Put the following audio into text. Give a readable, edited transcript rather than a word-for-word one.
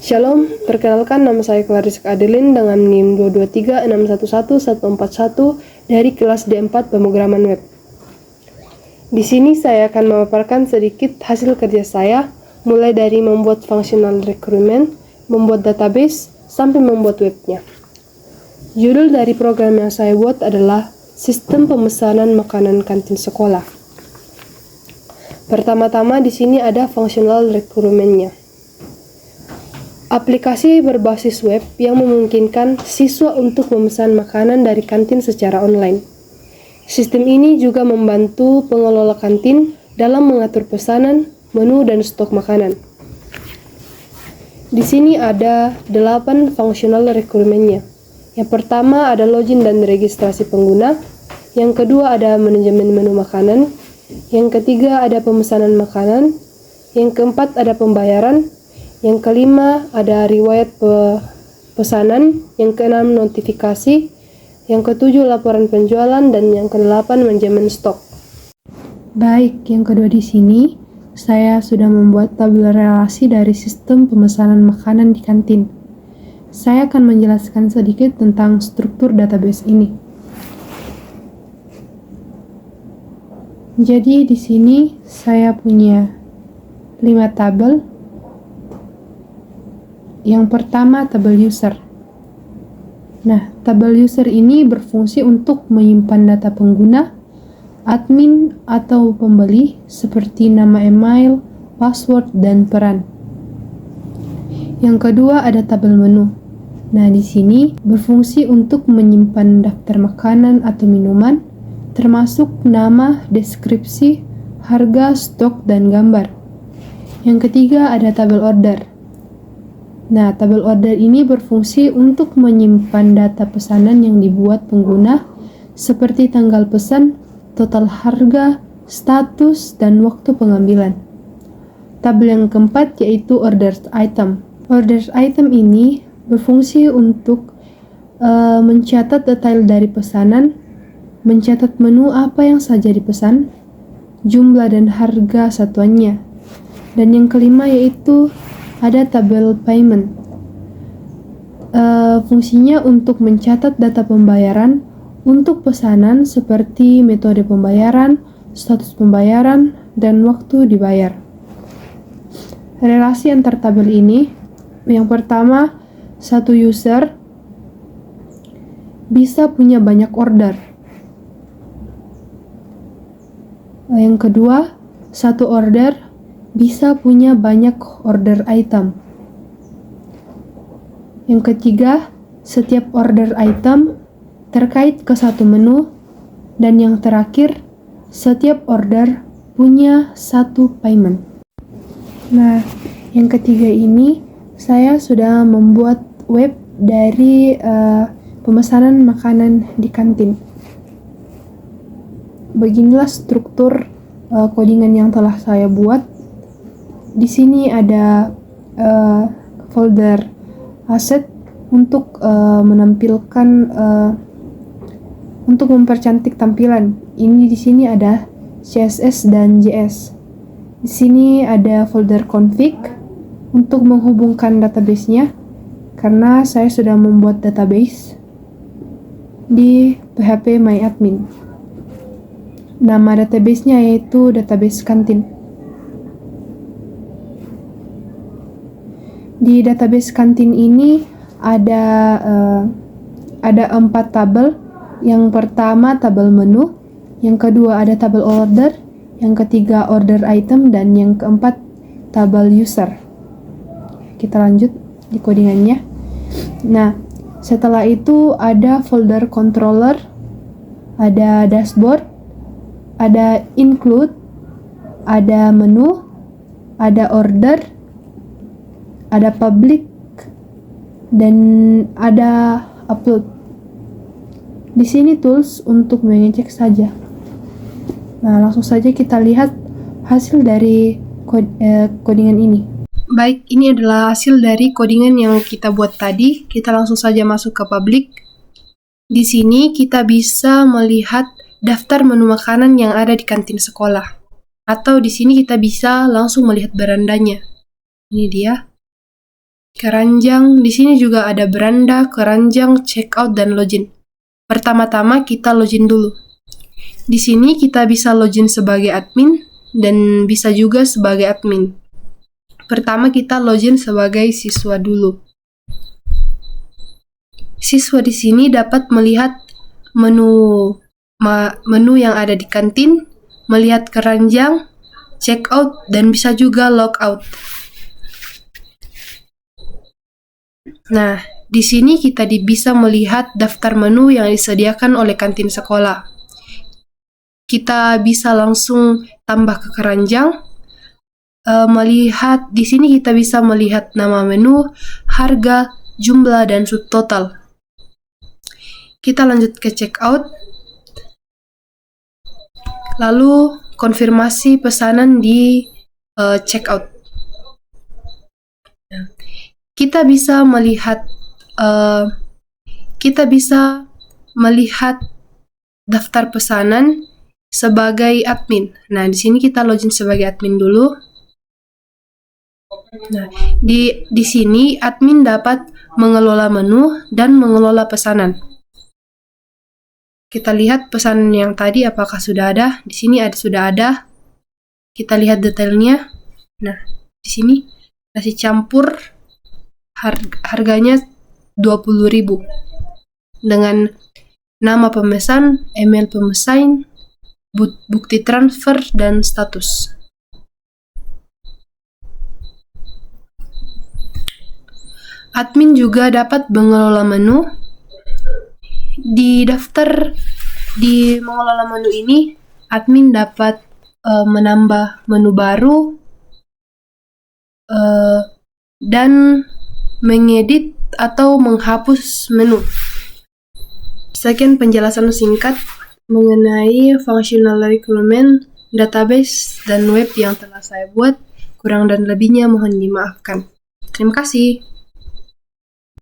Shalom, perkenalkan nama saya Clarice Adeline dengan NIM 223611141 dari kelas D4 Pemrograman Web. Di sini saya akan memaparkan sedikit hasil kerja saya, mulai dari membuat functional requirement, membuat database, sampai membuat webnya. Judul dari program yang saya buat adalah Sistem Pemesanan Makanan Kantin Sekolah. Pertama-tama di sini ada functional requirement-nya. Aplikasi berbasis web yang memungkinkan siswa untuk memesan makanan dari kantin secara online. Sistem ini juga membantu pengelola kantin dalam mengatur pesanan, menu, dan stok makanan. Di sini ada 8 functional requirement-nya. Yang pertama ada login dan registrasi pengguna. Yang kedua ada manajemen menu makanan. Yang ketiga ada pemesanan makanan. Yang keempat ada pembayaran. Yang kelima ada riwayat pesanan, yang keenam notifikasi, yang ketujuh laporan penjualan, dan yang kedelapan manajemen stok. Baik, yang kedua di sini saya sudah membuat tabel relasi dari sistem pemesanan makanan di kantin. Saya akan menjelaskan sedikit tentang struktur database ini. Jadi di sini saya punya 5 tabel. Yang pertama, tabel user. Nah, tabel user ini berfungsi untuk menyimpan data pengguna, admin, atau pembeli seperti nama email, password, dan peran. Yang kedua, ada tabel menu. Nah, di sini berfungsi untuk menyimpan daftar makanan atau minuman, termasuk nama, deskripsi, harga, stok, dan gambar. Yang ketiga, ada tabel order. Nah, tabel order ini berfungsi untuk menyimpan data pesanan yang dibuat pengguna seperti tanggal pesan, total harga, status, dan waktu pengambilan. Tabel yang keempat yaitu orders item. Orders item ini berfungsi untuk mencatat detail dari pesanan, mencatat menu apa yang saja dipesan, jumlah dan harga satuannya. Dan yang kelima yaitu ada tabel payment. Fungsinya untuk mencatat data pembayaran untuk pesanan seperti metode pembayaran, status pembayaran, dan waktu dibayar. Relasi antar tabel ini, yang pertama, satu user bisa punya banyak order. Yang kedua, satu order bisa punya banyak order item. Yang ketiga, setiap order item terkait ke satu menu. Dan yang terakhir, setiap order punya satu payment. Nah, yang ketiga ini saya sudah membuat web dari pemesanan makanan di kantin. Beginilah struktur codingan yang telah saya buat. Di sini ada folder asset untuk menampilkan untuk mempercantik tampilan. Ini di sini ada CSS dan JS. Di sini ada folder config untuk menghubungkan database-nya karena saya sudah membuat database di PHP MyAdmin. Nama database-nya yaitu database kantin. Di database kantin ini ada 4 tabel. Yang pertama tabel menu, yang kedua ada tabel order, yang ketiga order item, dan yang keempat tabel user. Kita lanjut di codingannya. Nah, setelah itu ada folder controller, ada dashboard, ada include, ada menu, ada order, ada public, dan ada upload. Di sini tools untuk mengecek saja. Nah, langsung saja kita lihat hasil dari codingan ini. Baik, ini adalah hasil dari codingan yang kita buat tadi. Kita langsung saja masuk ke public. Di sini kita bisa melihat daftar menu makanan yang ada di kantin sekolah. Atau di sini kita bisa langsung melihat berandanya. Ini dia. keranjang. Di sini juga ada beranda, keranjang, checkout, dan login. Pertama-tama kita login dulu. Di sini kita bisa login sebagai admin dan bisa juga sebagai admin. Pertama kita login sebagai siswa dulu. Siswa di sini dapat melihat menu yang ada di kantin, melihat keranjang, checkout, dan bisa juga logout. Nah, di sini kita bisa melihat daftar menu yang disediakan oleh kantin sekolah. Kita bisa langsung tambah ke keranjang. Di sini kita bisa melihat nama menu, harga, jumlah, dan subtotal. Kita lanjut ke checkout. Lalu konfirmasi pesanan di checkout. Kita bisa melihat daftar pesanan sebagai admin. Nah, di sini kita login sebagai admin dulu. Nah, di sini admin dapat mengelola menu dan mengelola pesanan. Kita lihat pesanan yang tadi apakah sudah ada. Di sini sudah ada. Kita lihat detailnya. Nah, di sini nasi campur harganya 20.000 dengan nama pemesan, email pemesan, bukti transfer, dan status. Admin juga dapat mengelola menu. Di mengelola menu ini, admin dapat menambah menu baru dan mengedit atau menghapus menu. Sekian penjelasan singkat mengenai functional requirement, database, dan web yang telah saya buat. Kurang dan lebihnya mohon dimaafkan. Terima kasih.